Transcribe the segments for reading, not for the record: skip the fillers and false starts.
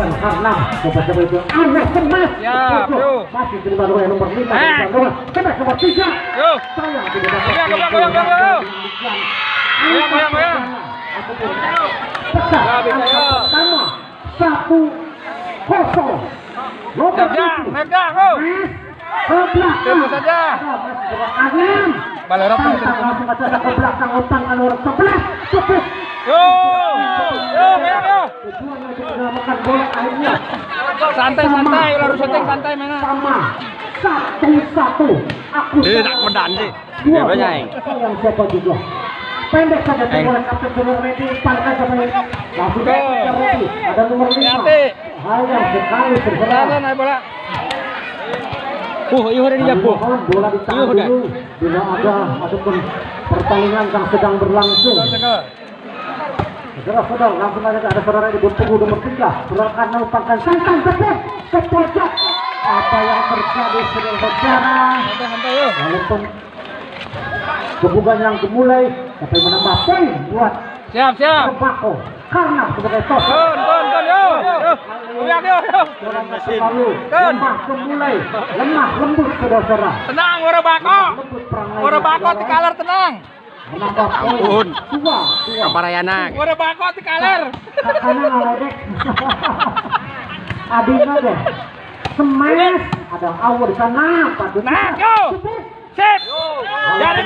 dan karena coba-coba itu aneh kemas. Ya, yuk. Masih terima oleh nomor 5. Kemas nomor 3. Yuk. Sayang tidak dapat. Goyang. Pertama 1-0. Megang, oh. Tunggu saja. Balerok langsung aja ke belakang utang nomor 11. Yo, makan bola akhirnya. Santai, harus syuting santai mana. Sama 1-1. Aku tak medan sih. Dia banyak. Yang siapa juga. Pendek saja bola kapten nomor Redi Palka sampai langsung Redi. Ada nomor 5. Hayang sekali bergerak. Naik bola. Iya udah dijago. Bola ditahan dulu. Bila ada ataupun pertandingan yang sedang berlangsung. Saudara-saudara, langsung aja ada saudara di punggung nomor 3. Saudara melupakan santan tepuk ke pojok. Apa yang terjadi saudara-saudara? Walaupun hubungan yang dimulai, tapi menambah poin buat Siap. Bako. Karena sebagai tos. Yo. Lemah lembut saudara-saudara. Tenang, Wara Bako tikaler tenang. Ampun. Dua. Kaparayana. Wara Bako tikaler. Karena ngaledek. Adina deh. Smash. Ada awal di sana. Nah, yo. Sip. Jadi.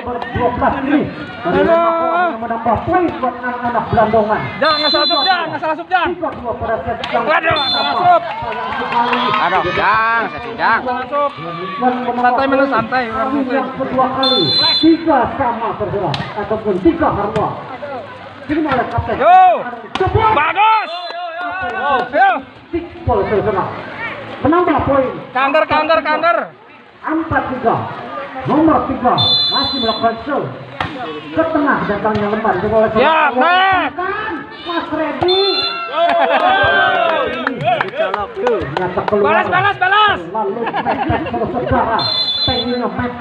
12 ini. Menambah poin buat anak-anak Belandongan. Jangan salah sub, Jang. Waduh, salah sub. Aduh, Jang, saya Masuk. Santai. Yang kedua kali 3 sama terserah ataupun 3 harga. Terima oleh kapten. Yo. Bagus. Yo. Tikpol terserah. Menambah poin. Counter. 4-3. Nomor 3 masih melakukan show. Ke tengah datangnya lembar. Siap, naik. Mas Redi. Ternyata keluar. Balas. Lalu mepet saudara. Pengennya mepet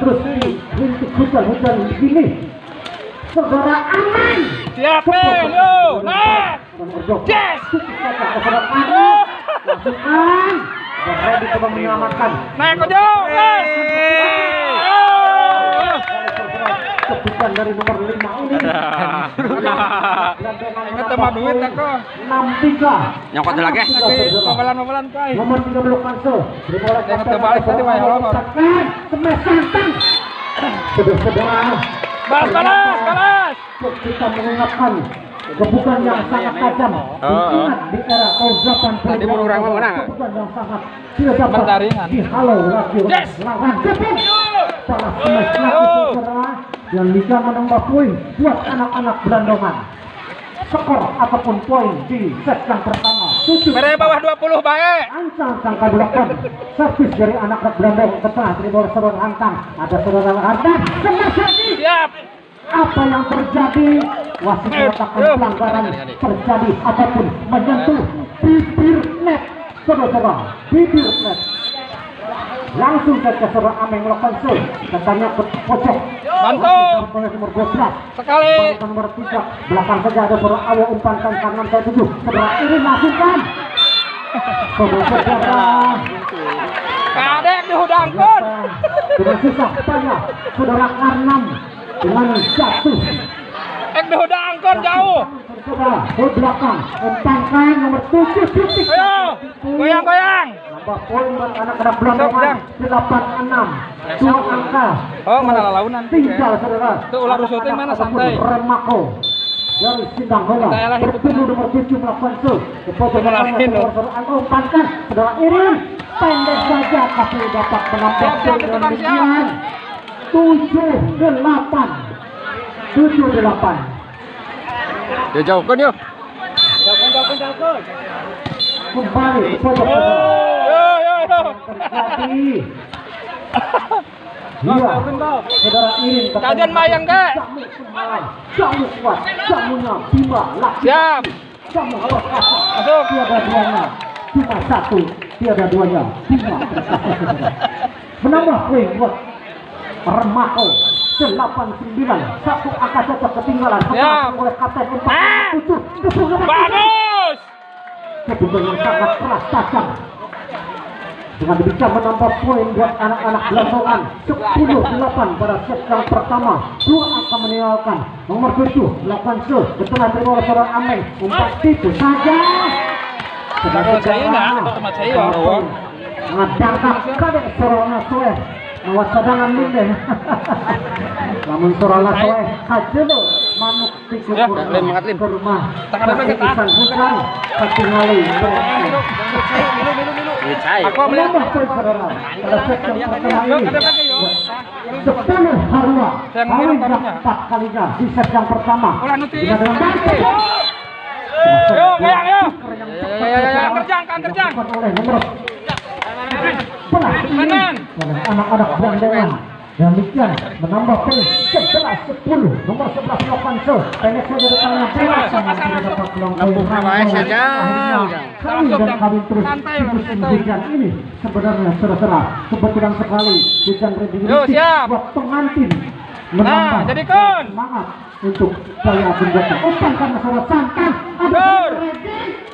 terus di rintik hujan begini. Saudara aman. Siap, yo. Naik. Yes. Masukkan. Dan Redi coba menyelamatkan. Naik Kojo. Kebutuhan dari nomor 5 ini. Ingat sama duit aku. 6-3. Nyokot lagi. Mobalan kai. Nomor 30 Kanso. Ingat terbalik tadi Pak Yolo. Semes santan. Saudara-saudara. Balas. Kita mengingatkan kebutuhan yang sangat tajam. Ingat di era tahun 80. Tadi mau orang mana? Kebutuhan yang sangat tidak dapat Mentaringan. dihalau radio lawan Jepang. Para semes saudara yang bisa menambah poin buat anak-anak Belandongan. Skor ataupun poin di set yang pertama 7. Mereka bawah 20 baik. Ancang sangka belakang servis dari anak-anak Belandongan ke tengah dari bawah saudara Hantang. Ada saudara Hantang. Semes lagi. Siap. Apa yang terjadi? Wasit mengatakan pelanggaran terjadi ataupun menyentuh bibir net. Saudara, bibir net. Langsung saja saudara Ameng melakukan show. Katanya ke pojok. Bantu. Nomor 12. Sekali. Nomor 3. Belakang saja ada saudara Awo umpankan kanan ke 7. Saudara ini langsungkan. Saudara. Kadek dihudangkan. Dengan susah payah saudara Karnam dengan jatuh. Dihudangkan jauh. Saudara ke belakang umpankan nomor 7 titik. Ayo. Goyang. Nambah poin buat anak-anak Belandongan 8-6. 2 angka. Oh, mana launan. Tinggal saudara. Tuh ulah syuting mana santai. Remako dari Sindang Bola. Bertemu nomor 7 melakukan show. Umpankan saudara Irin. Pendek saja tapi dapat menambah poin demikian. 7-8. Dia jauhkan yuk. Jauhkan. Kembali ke pojok Yo. terjadi. Iya, saudara Irin. Kajian mayang ke? Jamu kuat, jamunya Bima laki. Siap. Jamu kuat. Masuk. Tiada duanya, cuma 1. Tiada duanya, Bima. Menambah poin buat Remako 89 satu angka saja ketinggalan Ya. oleh kapten 47 Bagus. kedudukan yang sangat keras tajam. Dengan bisa menambah poin buat anak-anak Lamongan 10-8 pada set yang pertama. Dua angka meninggalkan nomor 7 melakukan serve ke tengah terima oleh seorang Ameng, umpan itu saja. Kalau saya nak tempat saya. Ngadangkap kadek sorona soe nawat cadangan linde. Namun sorona soe kajelo manuk tiga Ya, kurma Lim, Lim. ke rumah. Tangan depan kita. Ikan hujan ketinggali. Dicai. Aku melihat. Menambah poin saudara. Pada set yang pertama Yuk, ini ada lagi yuk. 10 harua. Yang Harus minum taruhnya. 4 kalinya di set yang pertama. Ulah nuti. Dengan dengan baik. Yuk, goyang yuk. Ya. Kerjang. Oleh nomor pelah ini Kanan. oleh anak-anak Brandengan. Demikian menambah poin 11-10. Nomor 11 melakukan serve. Pendek saja datangnya bola sama tidak dapat peluang Lembut poin. namanya saja. Kawin dan kawin terus Santai di lah, musim santai. hujan ini sebenarnya saudara kebetulan sekali hujan Yuk, siap. buat pengantin Nah, jadikan. semangat untuk saya berjata umpan karena saudara santan. Dur.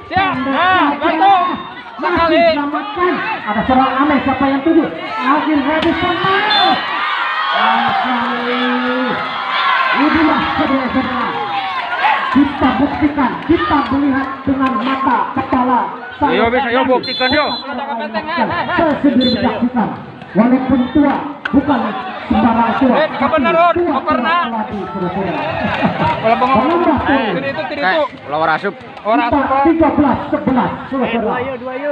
Siap. Nah, bantu. Sekali. Selamatkan. Ada seorang Ameng, siapa yang tuju? Agil Hadi sama. Inilah saudara-saudara. Kita buktikan, kita melihat dengan mata kepala. Yo, bisa, yo, buktikan, yo. Saya sendiri menyaksikan. Walaupun tua, bukan sembarang tua. Kapan Rod? Kau pernah? Kalau bengong. Menambah poin. Tiri itu. Lawar asup. Orang apa? 13-11. Saudara.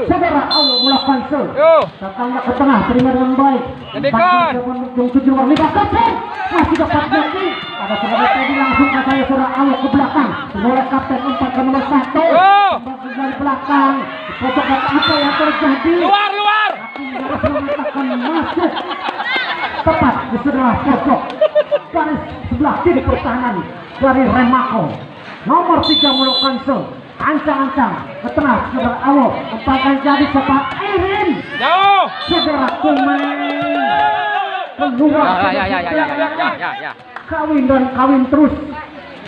Saudara Allah melakukan serve. Yuk. Datangnya ke tengah, terima dengan baik. Jadikan. Yang 7 nomor 5 kapten. Masih dapat jadi. Ada sebagai tadi langsung ke saya saudara Allah ke belakang. Oleh kapten 4 ke nomor 1. Yo. Dari belakang. Pokok apa yang terjadi? Luar. Harus mengatakan masuk. Tepat di sebelah pojok. Garis sebelah kiri pertahanan dari Remako. Nomor 3 melakukan serve. Ancang-ancang ke tengah saudara Allah. Empatkan jadi siapa? Erin. Jauh. Saudara Kumeng keluar Ya. kawin dan kawin terus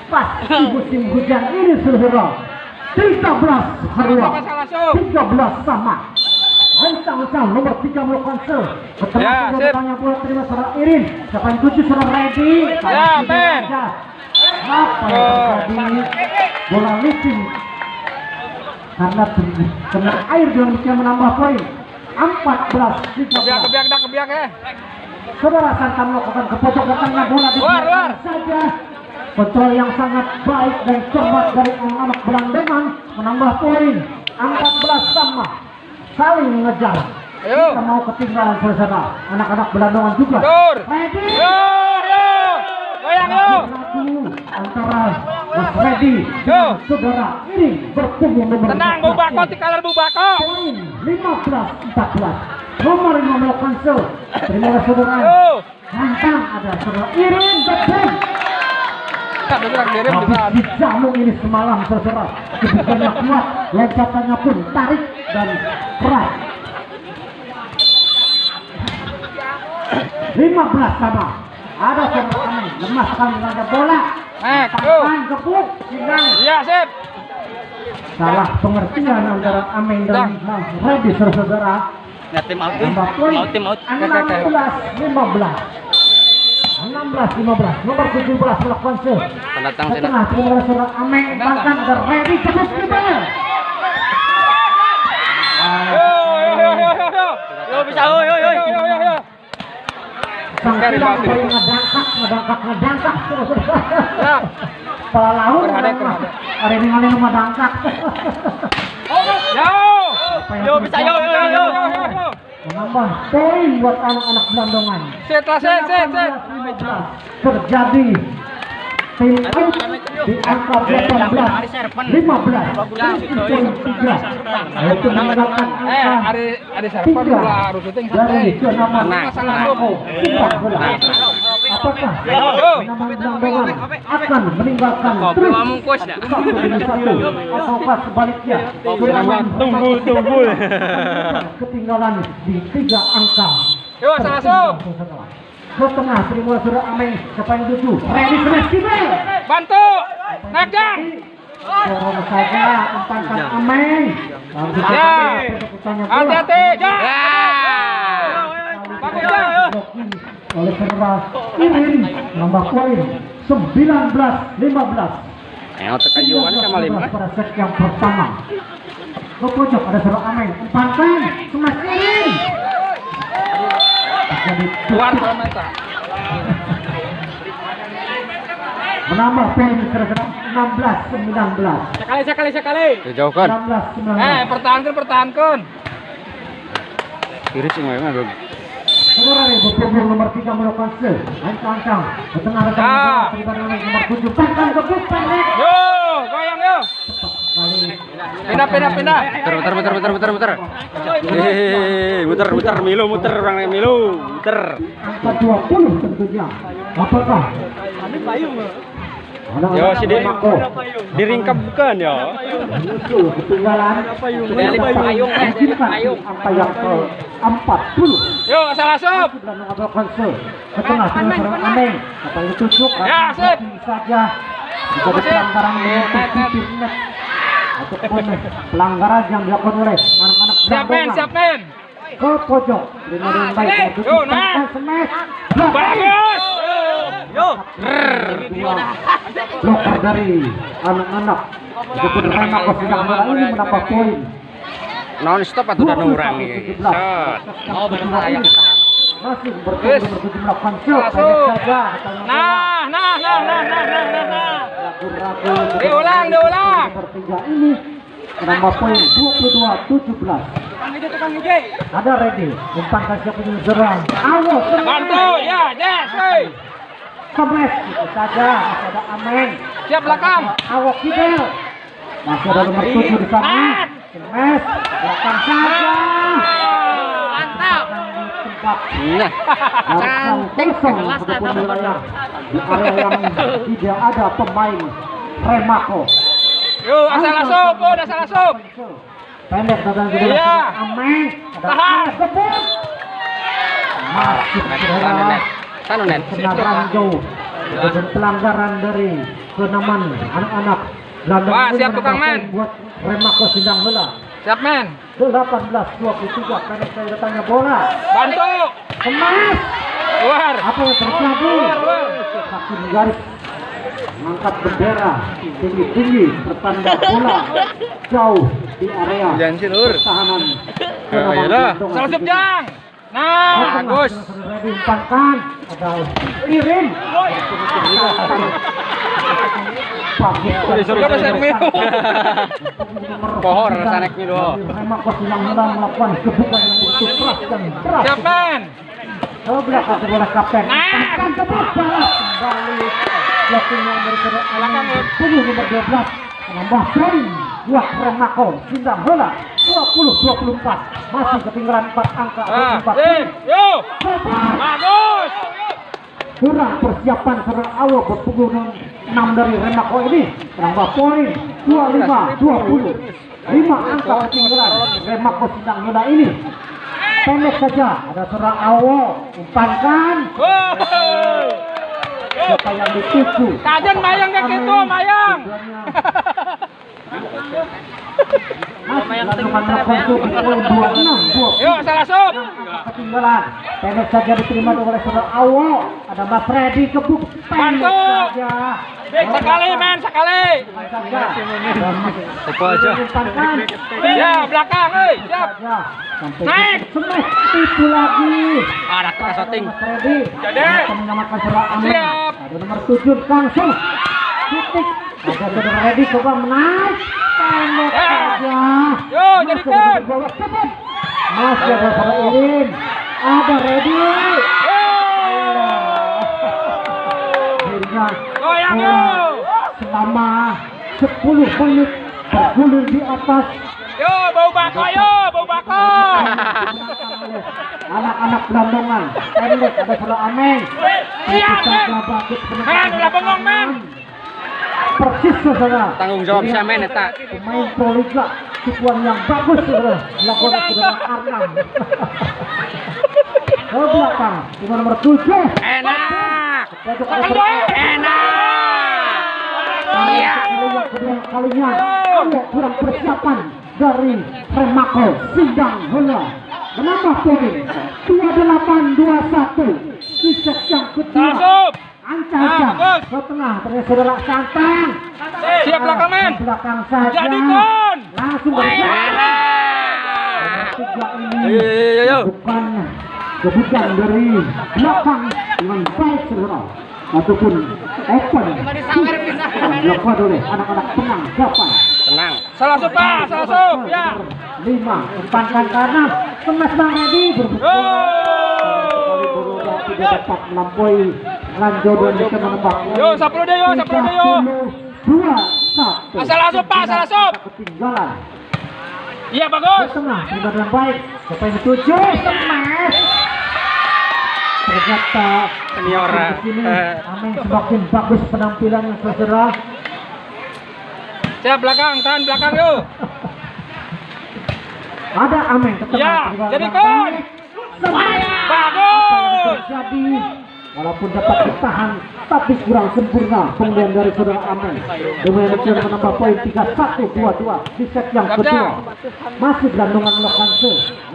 pas di musim hujan ini saudara. 13 harua 13 sama ancang-ancang nomor 3 melakukan serve Ya, keterangan sip. bertanya bola terima saudara Irin siapa yang 7 saudara ready Ya, men. apa yang terjadi bola licin karena kena air dengan bisa menambah poin 14-13. Kebiak. Saudara Santa melakukan ke pojok datangnya bola di Luar. saja. Kontrol yang sangat baik dan cermat dari anak-anak Brandengan menambah poin 14 sama. Saling mengejar. Ayo. Kita mau ketinggalan saudara. Anak-anak Brandengan juga. Dur. Ready. Yo. Goyang yo. Beradu antara Mas Redi Yo. dan saudara ini bertemu nomor Tenang, 14. Bubako, tikalar Bubako. Poin 15-14. Nomor 5 melakukan serve. Terima kasih saudara. Yo. Mantap ada saudara Irin betul. Tak bergerak kirim Habis juga. dijamu ini semalam saudara. Kebukannya kuat, loncatannya pun tarik dan keras. 15 sama. Ada saudara Ameng lemah sekali dengan bola. Yo. Tangan kepuk, sindang. Iya, sip. Salah pengertian antara Ameng dan Mas Redi saudara. Ya tim out. Tambah poin Out. 16-15. 16-15. Nomor 17 melakukan serve. Pendatang sini. Setengah terima kasih saudara Ameng bahkan dan Redi cepat kita. Yo, bisa. Yo. Sang Sekali silang balik. bayi ngedangkak. Ya. Kepala laut. Berhadap. Ada yang ngaling ngedangkak. Yo. Yo, Bisa yo. Menambah poin buat anak-anak Blandongan. Set. 18-15 terjadi tim out di angka 18 15 poin 3 yaitu meninggalkan angka Ada sarapan 3 pula harus syuting dari santai. kenaman Masalah Maroko 13. Apakah kenaman Blandongan akan meninggalkan terus Mungkus dah. 1-1 ataukah sebaliknya Tunggu. ketinggalan di 3 angka. Yo, langsung. ke tengah terima saudara Ameng siapa yang tuju ready smash kibel Bantu. Naik jang. dorong saja umpankan Ameng Ya. Hati-hati, jang. Bagus jang. oleh saudara Irin nambah poin 19-15. Yang terkayuan sama 5. Pada set yang pertama ke pojok ada saudara Ameng umpankan smash Irin jadi Luar mata. menambah poin saudara 16-19. Sekali. Dijauhkan. 16-19. Pertahankan. Kiri semua memang. Saudara Ibu punggung nomor 3 melakukan serve. Ancang ke tengah rekan Ya. nomor 7 pangkang ke depan. Yo, goyang yo. Pindah. Muter. Muter, Milo, orang Milo, muter. Angka 20 tentunya. Apakah? Yo, si diringkap bukan ya? Musuh ketinggalan. Payung. Angka yang ke-40. Yo, salah sub. Sudah mengabaikan serve. Ke tengah serang Ameng. Apa yang ditusuk? Ya, sip. Saja. Jika ada pelanggaran menyentuh bibir net ataupun pelanggaran yang dilakukan oleh anak-anak Siap men. ke pojok dengan baik Yo, nah. smash Bagus. Yo. bloker dari anak-anak itu Remak sedang ini mendapat poin Non stop atau udah nurang nih. Shot. masih bertujuh melakukan shot saja Nah. ragu-ragu Diulang. bertiga ini menambah poin 22-17. Ada ready umpankan siapa yang serang awas Bantu ya, yes, hey. smash itu saja masih ada Ameng Siap belakang. awak kidel masih ada nomor 7 di sana smash belakang saja Mantap. tempat Nah, cantik ataupun wilayah di area yang tidak ada pemain Remako. Yo, salah sub. Pendek dan juga Iya. Ameng ada Tahan. kebun masih terhadap sana net. kenaran jauh dan pelanggaran dari kenaman anak-anak gelandang Wah, ini siap tukang, menambah men. poin buat Remako Sindang Hela Siap men. 18-23 pendek saya datangnya bola Bantu. smash Luar. apa yang terjadi hakim garis mengangkat bendera tinggi-tinggi bertanda bola jauh di area Jangan sih, Lur. pertahanan iyalah. Salah sub jang. Nah, bagus. Diumpankan ada Irin Sudah bisa Milo. Pohor sanek Milo. Memang pos yang melakukan kebukaan yang begitu keras dan berat. Siap men. Ke belakang bola kapten. Nah. Akan ke balas kembali. Blocking yang daripada Belakang, Lur. punggung nomor 12 menambah poin buat Remako Sindang Hela 20-24 masih ketinggalan 4 angka 24. Yo. Bagus. Kurang persiapan seorang awal berpunggung 6 dari Remako ini menambah poin 25-20 5 angka ketinggalan Remako Sindang Hela ini pendek saja ada seorang awal umpankan siapa yang dituju Kajen mayang kayak gitu, mayang. Yo, salah sub. Ketinggalan pendek saja diterima oleh saudara Awo ada Mas Freddy kebuk pendek Bantu. saja Sekali men, sekali. Apa aja. Ya, belakang, siap. Naik. Smash itu lagi Ada kita shooting. Mas Freddy Jadi. menyamakan saudara Amin Siap. ada nomor 7 langsung titik ada saudara Freddy coba menaik pendek Ya. saja Yo, jadikan. masih ada saudara Irin ada Freddy akhirnya Goyang yo. selama 10 menit bergulir di atas Yo, bau bako yo, bau bako. anak-anak gelandongan pendek ada saudara Ameng Siap, men. Men, ulah bengong, men. persis saudara Tanggung jawab bisa men eta. pemain Proliga tipuan yang bagus saudara dilakukan saudara Arnam ke belakang dengan nomor 7. Enak. Enak. Iya. Kalinya ada kurang persiapan dari Remako Sindang Hela menambah poin 28-21 di set yang kedua. Masuk. Ancang ke tengah ternyata saudara Santang. Siap belakang men. Belakang saja. Jadi kon. Langsung bergerak. Tiga ini bukan kebutuhan dari belakang dengan baik saudara ataupun open dilakukan oleh anak-anak penang dapat Tenang. Salah sup Pak, salah sup. Ya. 5 umpankan kanan kemas Bang Redi berbuka tidak dapat melampaui Lanjo dan bisa menembak. Yo, 10 deh yo, 10 deh yo. 2-1. Salah sup Pak, salah sup. Ketinggalan. Iya bagus. Tengah dengan yang baik. Siapa yang dituju? Kemas. Ternyata Senior. Amin semakin bagus penampilannya saudara. Siap belakang, tahan belakang yo. Ada Amin ke tengah. Ya, Terima jadi kasih. kon. Bagus. Terjadi walaupun dapat ditahan tapi kurang sempurna pembelian dari saudara Amin. Dengan sudah menambah poin 31-22 di set yang kedua. Masih gelandungan melakukan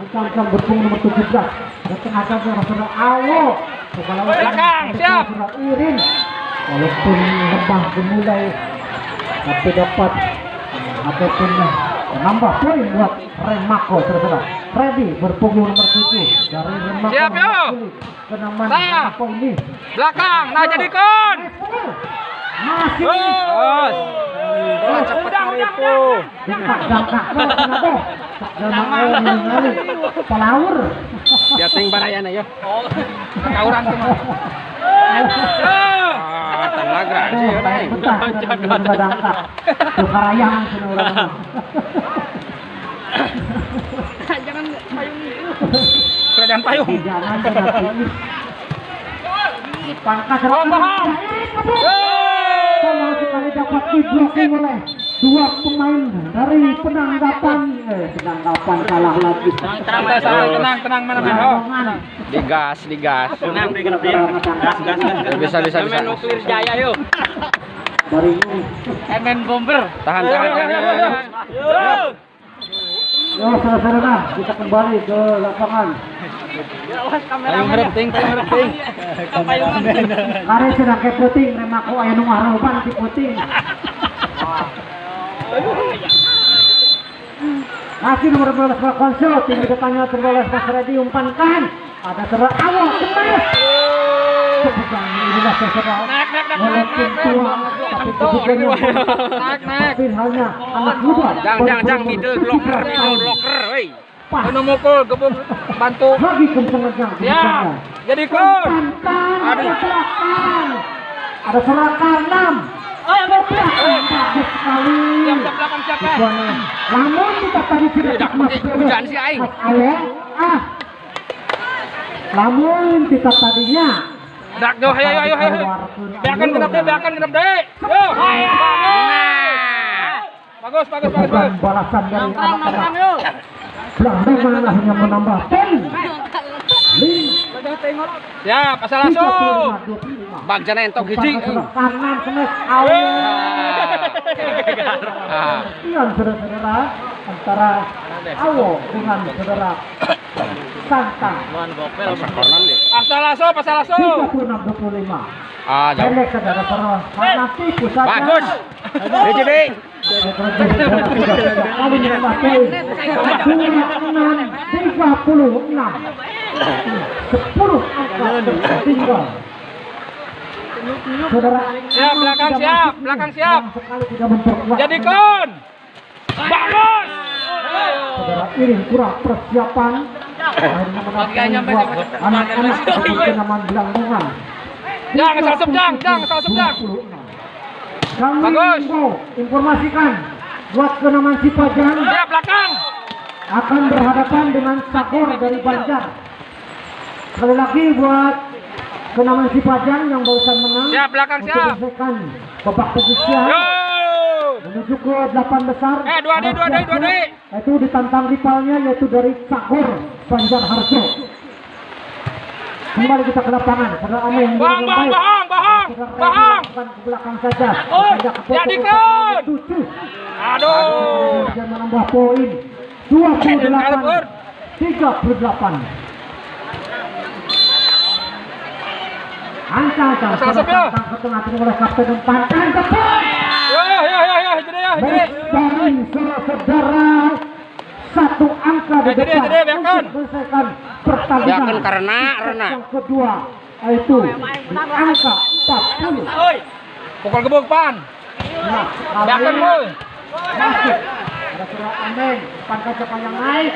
ancang-ancang berpung nomor 17 dan tengah saja saudara Awo. Belakang, siap. Saudara Irin walaupun lemah dimulai tapi dapat ataupun menambah poin buat Remako saudara. Freddy berpunggung nomor 7 dari Remako. Siap yo. Kenaman Saya. ini. Belakang, nah jadi kon. Masih. Bos. Udang. Jangka. Pelawur. Jating barayana ya. Kauran tuh. Ah, tenaga sih ya, Neng. Dangkap. Tukarayang saudara. Jangan payung. Keadaan payung. Jangan kena pangkas Paham. sama sekali dapat diblokir oleh dua pemain dari penanggapan kalah lagi. Tenang mana men. Oh. Digas. Tenang. Bisa. Nuklir Jaya yuk. Dari ini MN Bomber. Tahan. ya saudara kita kembali ke lapangan. Payung ngerepting. Kare sedang ke puting Remako aya nu ngaroban ti puting. Masih nomor 12 Konsul tim depannya terbalas Mas Redi umpankan. Ada terus awal kemas. Kebukan inilah saudara. Walaupun tua tapi kebukannya tapi hanya anak muda. Jang middle blocker woi. Pas. Ono mukul gebuk bantu. Lagi kencang Siap. Jadi kon. Ada belakang. Ada serangan 6. Bagus sekali. Siap belakang siapa? Namun kita tadi tidak Hujan si aing. Namun kita tadinya Dak do ayo. Biarkan genep deh. Yo. Bagus. Balasan dari anak-anak Belanda hanya menambah poin. Siap, asal langsung. Bagjana entok hiji. Kanan kemes awal. Ian saudara-saudara antara Awo dengan saudara Santang. Asal langsung. 36-25. Ah, jauh. Pendek saudara-saudara. Nanti pusatnya. Bagus. BJB. Kali menambah poin 36-36. 10 angka tertinggal. Saudara, Siap, belakang siap. sekali tidak memperkuat. Jadi kon. Bagus. Saudara ini kurang persiapan. Akhirnya menang buat anak-anak dari kenaman Gelanggungan. Jang, asal sup jang. Kami Bagus. mau informasikan buat kenaman Cipajang Siap belakang. akan berhadapan dengan Sagor dari Banjar. Sekali lagi buat kenaman Cipajang yang barusan menang. Siap belakang untuk siap. menyelesaikan babak penyisihan Yo. menuju ke 8 besar. 2D. Itu ditantang rivalnya yaitu dari Sagor Banjar Harjo. Kembali kita ke lapangan. Saudara Ameng. Bahang. Bukan ke belakang saja. Oh, Tidak ke pojok. jadikan. 7. Aduh. Dia menambah poin 28 38. Angka Masuk ya. ke tengah oleh kapten umpan dan tepat. Ya, jadi. Dari saudara satu angka di Jadi, depan biarkan. untuk menyelesaikan pertandingan. Biarkan karena Yang kedua yaitu di angka 40. Pukul gebuk pan. Nah, Biarkan boy. masuk. Ada saudara Ameng, umpan kaca yang naik.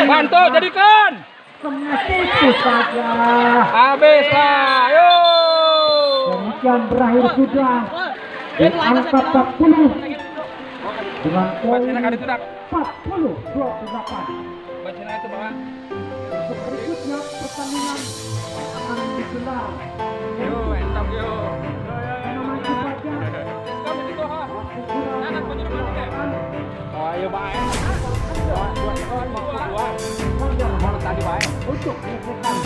Bantu jadikan. Semes itu saja. Habis lah. Yo. Demikian berakhir sudah di angka 40 dengan poin Bacina kali tidak. 40-28. Bacina itu bawah. Untuk berikutnya pertandingan akan digelar. Yo, entah yo. Namanya saja Kamu di bawah. Anak penyerangan deh. Ayo baik. Fajar tadi baik untuk menyelesaikan